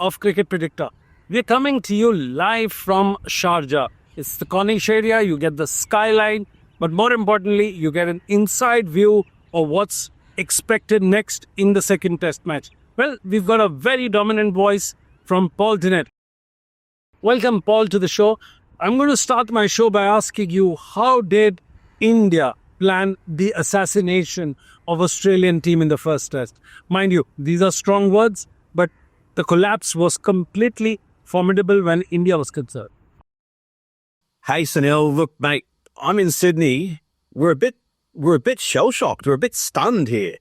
of Cricket Predictor. We're coming to you live from Sharjah. It's the Cornish area, you get the skyline, but more importantly, you get an inside view of what's expected next in the second test match. Well, we've got a very dominant voice from Paul Tinnett. Welcome, Paul, to the show. I'm going to start my show by asking you, how did India plan the assassination of Australian team in the first test? Mind you, these are strong words, but the collapse was completely formidable when India was concerned. Hey, Sunil, look, mate, I'm in Sydney. We're a bit shell-shocked. We're a bit stunned here.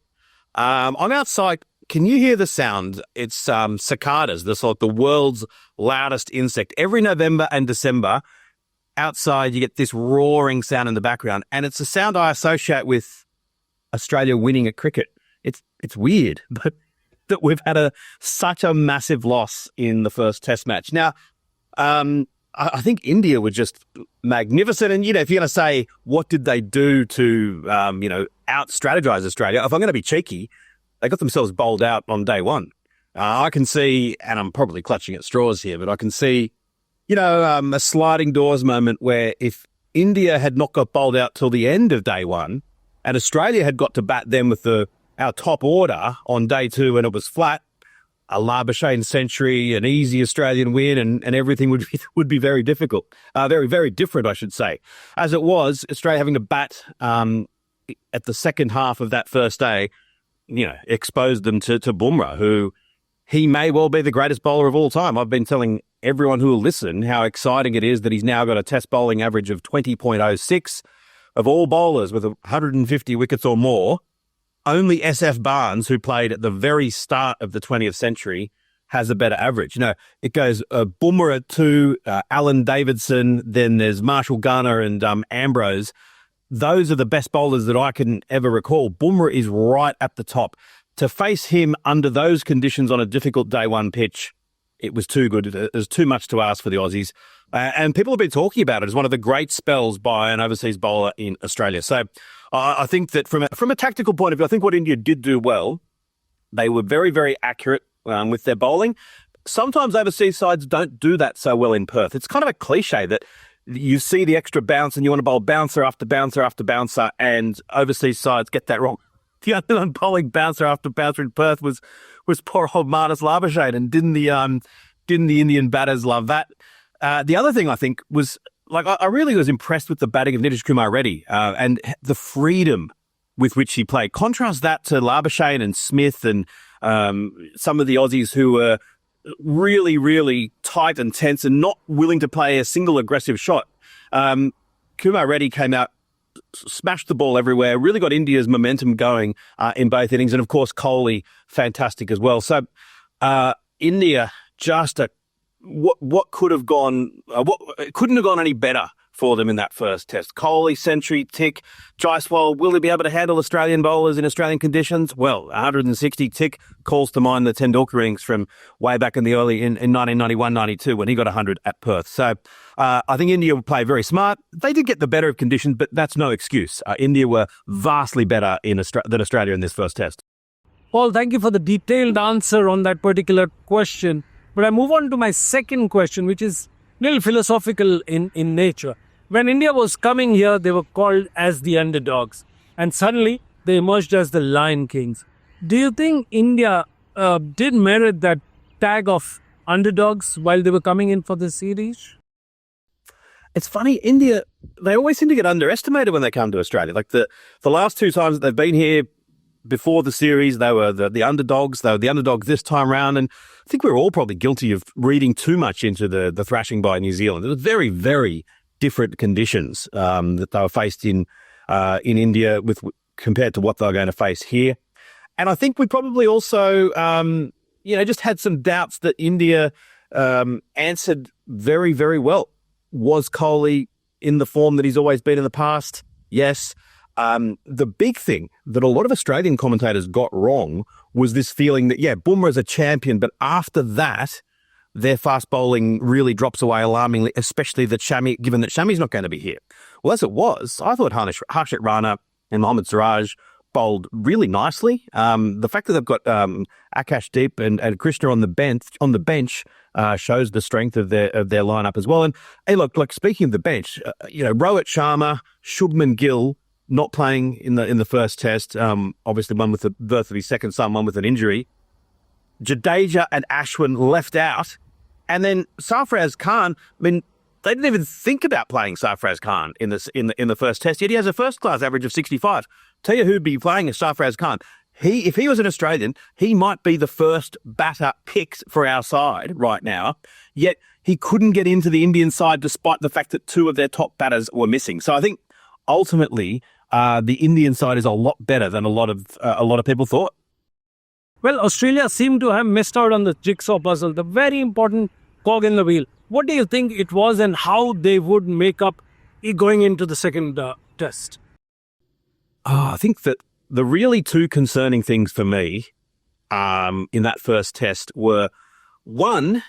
I'm outside. Can you hear the sound? It's cicadas. That's like the world's loudest insect. Every November and December, outside you get this roaring sound in the background, and it's a sound I associate with Australia winning at cricket. It's weird, but that we've had such a massive loss in the first test match. Now, I think India were just magnificent. And, if you're going to say, what did they do to, out-strategize Australia? If I'm going to be cheeky, they got themselves bowled out on day one. I can see, and I'm probably clutching at straws here, but I can see, a sliding doors moment where if India had not got bowled out till the end of day one and Australia had got to bat them with our top order on day two and it was flat, a Labuschagne century, an easy Australian win, and everything would be very difficult. Very, very different, I should say. As it was, Australia having to bat at the second half of that first day, exposed them to Bumrah, who he may well be the greatest bowler of all time. I've been telling everyone who will listen how exciting it is that he's now got a test bowling average of 20.06. Of all bowlers with 150 wickets or more, only SF Barnes, who played at the very start of the 20th century, has a better average. It goes Bumrah at 2, Alan Davidson, then there's Marshall Garner and Ambrose. Those are the best bowlers that I can ever recall. Bumrah is right at the top. To face him under those conditions on a difficult day one pitch, it was too good. It was too much to ask for the Aussies. And people have been talking about it as one of the great spells by an overseas bowler in Australia. So I think that from a tactical point of view, I think what India did do well, they were very, very accurate with their bowling. Sometimes overseas sides don't do that so well in Perth. It's kind of a cliche that you see the extra bounce and you want to bowl bouncer after bouncer after bouncer, and overseas sides get that wrong. The only one bowling bouncer after bouncer in Perth was poor old Marnus Labuschagne, and didn't the Indian batters love that? The other thing I think was, I really was impressed with the batting of Nitish Kumar Reddy and the freedom with which he played. Contrast that to Labuschagne and Smith and some of the Aussies who were really, really tight and tense and not willing to play a single aggressive shot. Kumar Reddy came out, smashed the ball everywhere, really got India's momentum going in both innings. And, of course, Kohli, fantastic as well. So India, just what could have gone, it couldn't have gone any better for them in that first test. Kohli, century, tick. Jaiswal, will he be able to handle Australian bowlers in Australian conditions? Well, 160 tick calls to mind the Tendulkar innings from way back in the early in 1991-92 when he got 100 at Perth. So I think India will play very smart. They did get the better of conditions, but that's no excuse. India were vastly better than Australia in this first test. Paul, thank you for the detailed answer on that particular question. But I move on to my second question, which is a little philosophical in nature. When India was coming here, they were called as the underdogs. And suddenly, they emerged as the Lion Kings. Do you think India did merit that tag of underdogs while they were coming in for the series? It's funny, India, they always seem to get underestimated when they come to Australia. Like the last two times that they've been here before the series, they were the underdogs. They were the underdogs this time round. And I think we're all probably guilty of reading too much into the thrashing by New Zealand. It was very, very different conditions that they were faced in India compared to what they're going to face here. And I think we probably also, just had some doubts that India answered very, very well. Was Kohli in the form that he's always been in the past? Yes. The big thing that a lot of Australian commentators got wrong was this feeling that, Bumrah's a champion, but after that, their fast bowling really drops away alarmingly, especially given that Shami's not going to be here. Well, as it was, I thought Harshit Rana and Mohammad Siraj bowled really nicely. The fact that they've got Akashdeep and Krishna on the bench shows the strength of their lineup as well. And hey, look, like speaking of the bench, Rohit Sharma, Shubman Gill not playing in the first test. Obviously, one with the birth of his second son, one with an injury. Jadeja and Ashwin left out, and then Sarfraz Khan. I mean, they didn't even think about playing Sarfraz Khan in the first test. Yet he has a first class average of 65. Tell you who'd be playing is Sarfraz Khan. If he was an Australian, he might be the first batter picked for our side right now. Yet he couldn't get into the Indian side despite the fact that two of their top batters were missing. So I think ultimately the Indian side is a lot better than a lot of people thought. Well, Australia seemed to have missed out on the jigsaw puzzle, the very important cog in the wheel. What do you think it was and how they would make up going into the second test? I think that the really two concerning things for me in that first test were, one,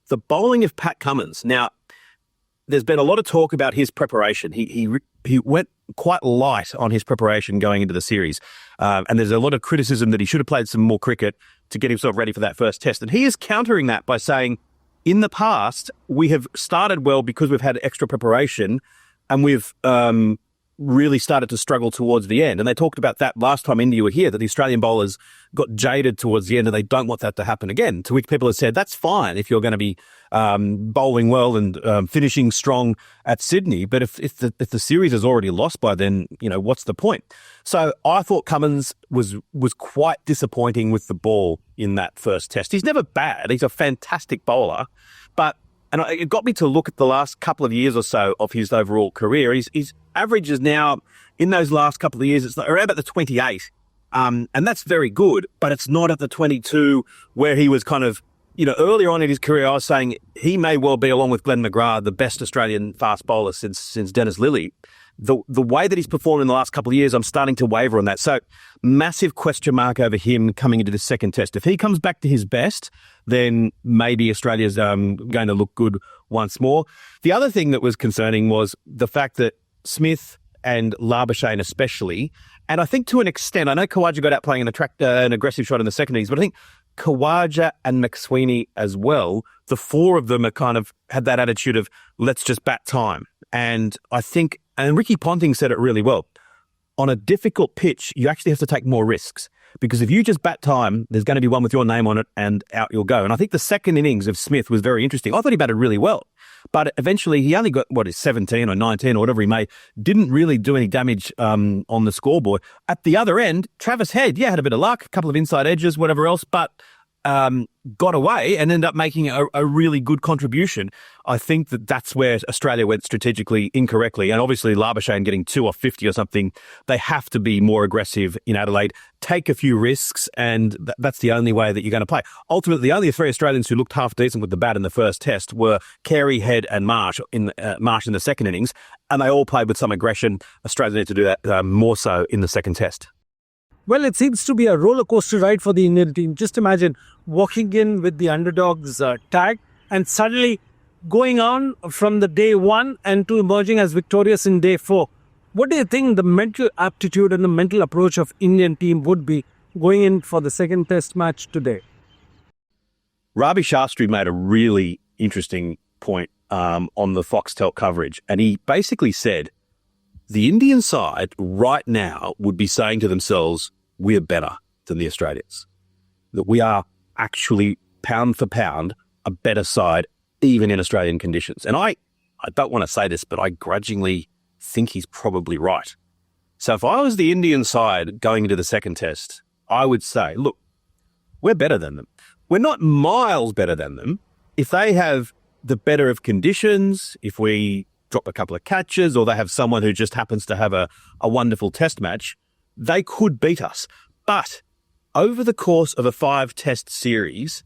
the bowling of Pat Cummins. Now, there's been a lot of talk about his preparation. He went quite light on his preparation going into the series. And there's a lot of criticism that he should have played some more cricket to get himself ready for that first test. And he is countering that by saying, in the past, we have started well because we've had extra preparation and we've really started to struggle towards the end. And they talked about that last time India were here, that the Australian bowlers got jaded towards the end and they don't want that to happen again, to which people have said, that's fine if you're going to be bowling well and finishing strong at Sydney. But if the series is already lost by then, what's the point? So I thought Cummins was quite disappointing with the ball in that first test. He's never bad. He's a fantastic bowler. And it got me to look at the last couple of years or so of his overall career. His average is now, in those last couple of years, it's around about the 28. And that's very good, but it's not at the 22 where he was kind of, earlier on in his career, I was saying he may well be, along with Glenn McGrath, the best Australian fast bowler since Dennis Lillee. The way that he's performed in the last couple of years, I'm starting to waver on that. So massive question mark over him coming into this second test. If he comes back to his best, then maybe Australia's going to look good once more. The other thing that was concerning was the fact that Smith and Labuschagne especially, and I think to an extent, I know Khawaja got out playing an aggressive shot in the second innings, but I think Khawaja and McSweeney as well, the four of them are kind of had that attitude of let's just bat time. And I think, and Ricky Ponting said it really well, on a difficult pitch, you actually have to take more risks. Because if you just bat time, there's going to be one with your name on it and out you'll go. And I think the second innings of Smith was very interesting. I thought he batted really well. But eventually he only got, 17 or 19 or whatever he made, didn't really do any damage on the scoreboard. At the other end, Travis Head, had a bit of luck, a couple of inside edges, whatever else, but got away and ended up making a really good contribution. I think that's where Australia went strategically incorrectly. And obviously Labuschagne getting 2 off 50 or something, they have to be more aggressive in Adelaide, take a few risks, and that's the only way that you're going to play. Ultimately, the only three Australians who looked half decent with the bat in the first test were Carey, Head and Marsh in the second innings, and they all played with some aggression. Australia need to do that more so in the second test. Well, it seems to be a roller coaster ride for the Indian team. Just imagine walking in with the underdogs tag and suddenly going on from the day one and to emerging as victorious in day 4. What do you think the mental aptitude and the mental approach of Indian team would be going in for the second test match today? Ravi Shastri made a really interesting point on the Foxtel coverage. And he basically said, the Indian side right now would be saying to themselves, we're better than the Australians. That we are actually, pound for pound, a better side, even in Australian conditions. And I don't want to say this, but I grudgingly think he's probably right. So if I was the Indian side going into the second test, I would say, look, we're better than them. We're not miles better than them. If they have the better of conditions, if we drop a couple of catches, or they have someone who just happens to have a wonderful test match, they could beat us. But over the course of a 5-test series,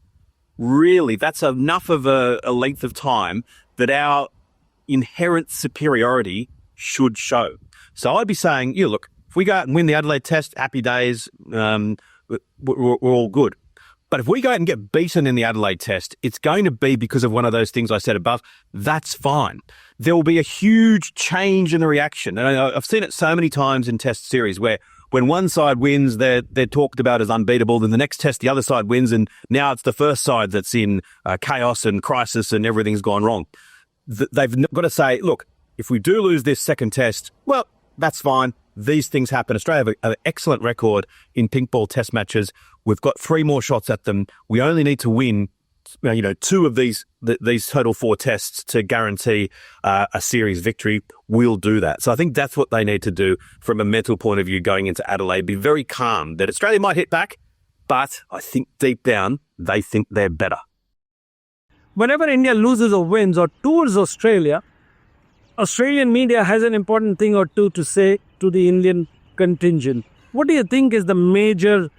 really, that's enough of a length of time that our inherent superiority should show. So I'd be saying, look, if we go out and win the Adelaide Test, happy days, we're all good. But if we go out and get beaten in the Adelaide Test, it's going to be because of one of those things I said above. That's fine. There will be a huge change in the reaction. And I've seen it so many times in test series where when one side wins, they're talked about as unbeatable. Then the next test, the other side wins, and now it's the first side that's in chaos and crisis and everything's gone wrong. They've got to say, look, if we do lose this second test, well, that's fine. These things happen. Australia have an excellent record in pink ball test matches. We've got 3 more shots at them. We only need to win, 2 of these total 4 tests to guarantee a series victory. We'll do that. So I think that's what they need to do from a mental point of view going into Adelaide. Be very calm that Australia might hit back, but I think deep down they think they're better. Whenever India loses or wins or tours Australia, Australian media has an important thing or two to say to the Indian contingent. What do you think is the major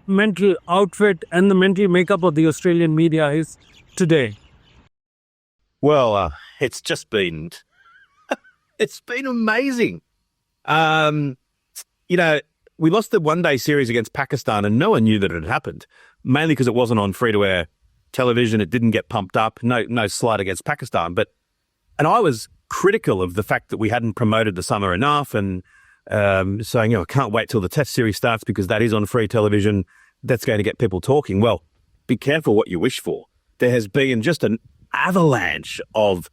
mental outfit and the mental makeup of the Australian media is today? Well, it's just been, it's been amazing. We lost the one-day series against Pakistan and no one knew that it had happened, mainly because it wasn't on free-to-air television. It didn't get pumped up. No slight against Pakistan. And I was critical of the fact that we hadn't promoted the summer enough and saying, I can't wait till the test series starts because that is on free television. That's going to get people talking. Well, be careful what you wish for. There has been just an avalanche of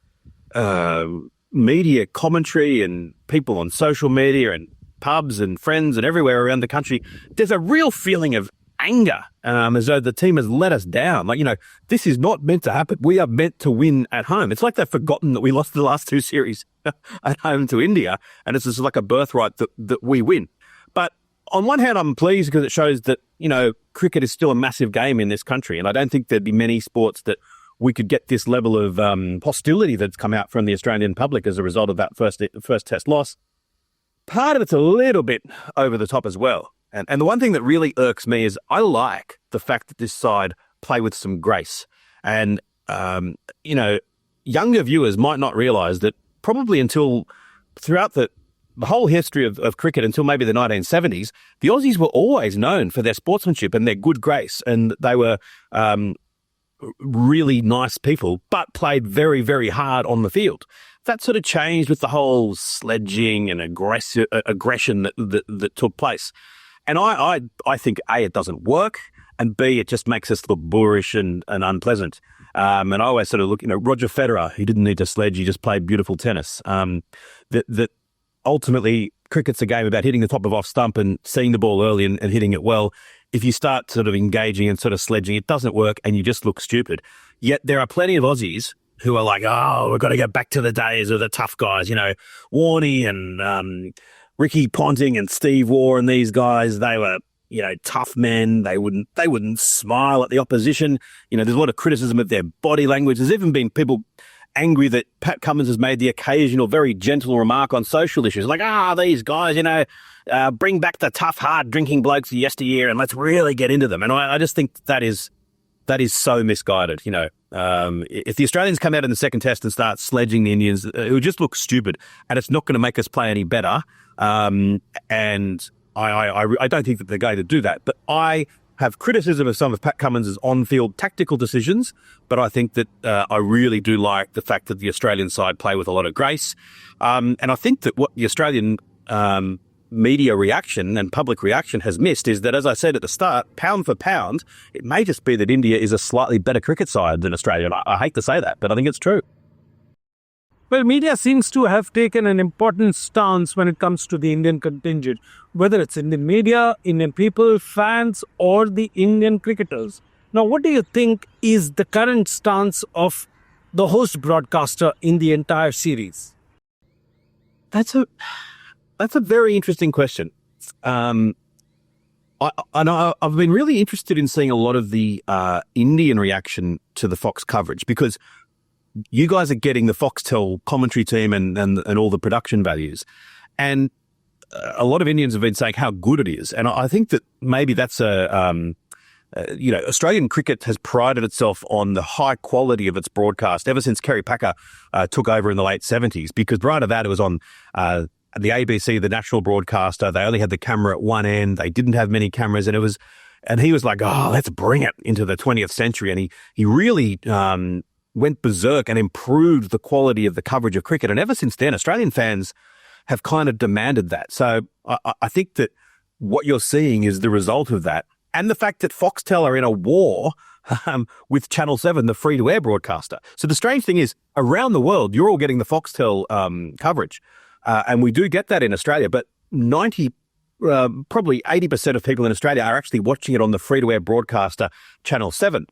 media commentary and people on social media and pubs and friends and everywhere around the country. There's a real feeling of anger, as though the team has let us down. This is not meant to happen. We are meant to win at home. It's like they've forgotten that we lost the last 2 series at home to India, and it's just like a birthright that we win. But on one hand, I'm pleased because it shows that, cricket is still a massive game in this country, and I don't think there'd be many sports that we could get this level of hostility that's come out from the Australian public as a result of that first test loss. Part of it's a little bit over the top as well. And the one thing that really irks me is I like the fact that this side play with some grace. And, younger viewers might not realise that probably until throughout the whole history of cricket until maybe the 1970s, the Aussies were always known for their sportsmanship and their good grace. And they were really nice people, but played very, very hard on the field. That sort of changed with the whole sledging and aggression that took place. And I think, A, it doesn't work, and B, it just makes us look boorish and unpleasant. And I always sort of look, Roger Federer, he didn't need to sledge, he just played beautiful tennis. That ultimately, cricket's a game about hitting the top of off stump and seeing the ball early and hitting it well. If you start sort of engaging and sort of sledging, it doesn't work and you just look stupid. Yet there are plenty of Aussies who are like, we've got to go back to the days of the tough guys, Warney and Ricky Ponting and Steve Waugh and these guys. They were, tough men. They wouldn't smile at the opposition. There's a lot of criticism of their body language. There's even been people angry that Pat Cummins has made the occasional very gentle remark on social issues. Like, these guys, bring back the tough, hard drinking blokes of yesteryear and let's really get into them. And I just think that is so misguided. If the Australians come out in the second test and start sledging the Indians, it would just look stupid and it's not going to make us play any better. And I don't think that they're going to do that. But I have criticism of some of Pat Cummins' on-field tactical decisions, but I think that I really do like the fact that the Australian side play with a lot of grace. And I think that what the Australian media reaction and public reaction has missed is that, as I said at the start, pound for pound, it may just be that India is a slightly better cricket side than Australia. And I hate to say that, but I think it's true. Well, media seems to have taken an important stance when it comes to the Indian contingent, whether it's Indian media, Indian people, fans, or the Indian cricketers. Now, what do you think is the current stance of the host broadcaster in the entire series? That's a very interesting question. I've been really interested in seeing a lot of the Indian reaction to the Fox coverage because you guys are getting the Foxtel commentary team and all the production values. And a lot of Indians have been saying how good it is. And I think that maybe that's Australian cricket has prided itself on the high quality of its broadcast ever since Kerry Packer took over in the late 70s, because prior to that, it was on the ABC, the national broadcaster. They only had the camera at one end. They didn't have many cameras. And he was like, let's bring it into the 20th century. And he really went berserk and improved the quality of the coverage of cricket. And ever since then, Australian fans have kind of demanded that. So I think that what you're seeing is the result of that. And the fact that Foxtel are in a war with Channel 7, the free-to-air broadcaster. So the strange thing is, around the world, you're all getting the Foxtel coverage. And we do get that in Australia, but probably 80% of people in Australia are actually watching it on the free-to-air broadcaster Channel 7.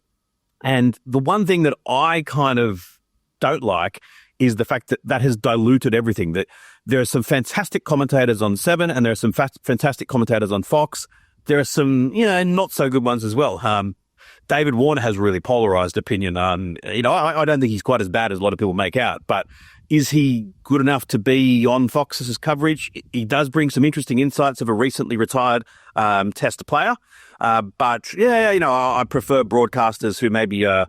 And the one thing that I kind of don't like is the fact that that has diluted everything. That there are some fantastic commentators on 7 and there are some fantastic commentators on Fox. There are some, not so good ones as well. David Warner has really polarized opinion on, I don't think he's quite as bad as a lot of people make out, but is he good enough to be on Fox's coverage? He does bring some interesting insights of a recently retired Test player. But I prefer broadcasters who may be a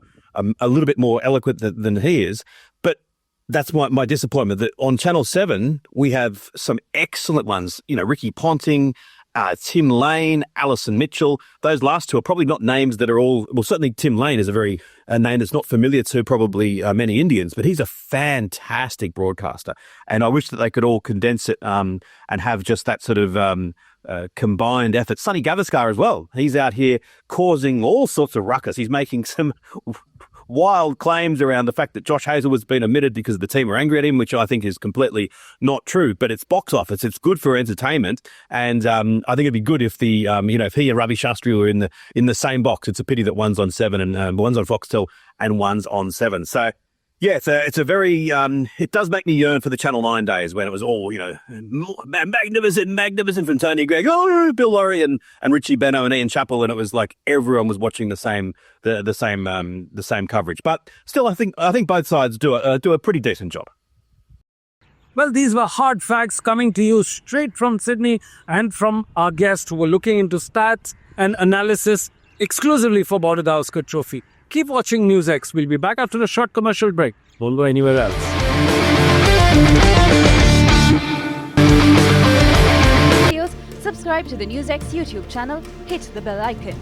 little bit more eloquent than he is. But that's my disappointment that on Channel 7, we have some excellent ones, Ricky Ponting, Tim Lane, Alison Mitchell. Those last two are probably not names that are all, well, certainly Tim Lane is a name that's not familiar to probably many Indians, but he's a fantastic broadcaster. And I wish that they could all condense it and have just that sort of combined effort. Sonny Gavaskar as well. He's out here causing all sorts of ruckus. He's making some wild claims around the fact that Josh Hazlewood's been omitted because the team are angry at him, which I think is completely not true. But it's box office. It's good for entertainment, and I think it'd be good if if he and Ravi Shastri were in the same box. It's a pity that one's on 7 and one's on Foxtel and one's on 7. So. Yeah, it's a very, it does make me yearn for the Channel 9 days when it was all, magnificent from Tony Gregg, Bill Laurie and Richie Benno and Ian Chappell, and it was like everyone was watching the same coverage. But still, I think both sides do a pretty decent job. Well, these were hard facts coming to you straight from Sydney and from our guests who were looking into stats and analysis exclusively for Border-Gavaskar Trophy. Keep watching NewsX. We'll be back after a short commercial break. Don't go anywhere else. Subscribe to the NewsX YouTube channel, hit the bell icon.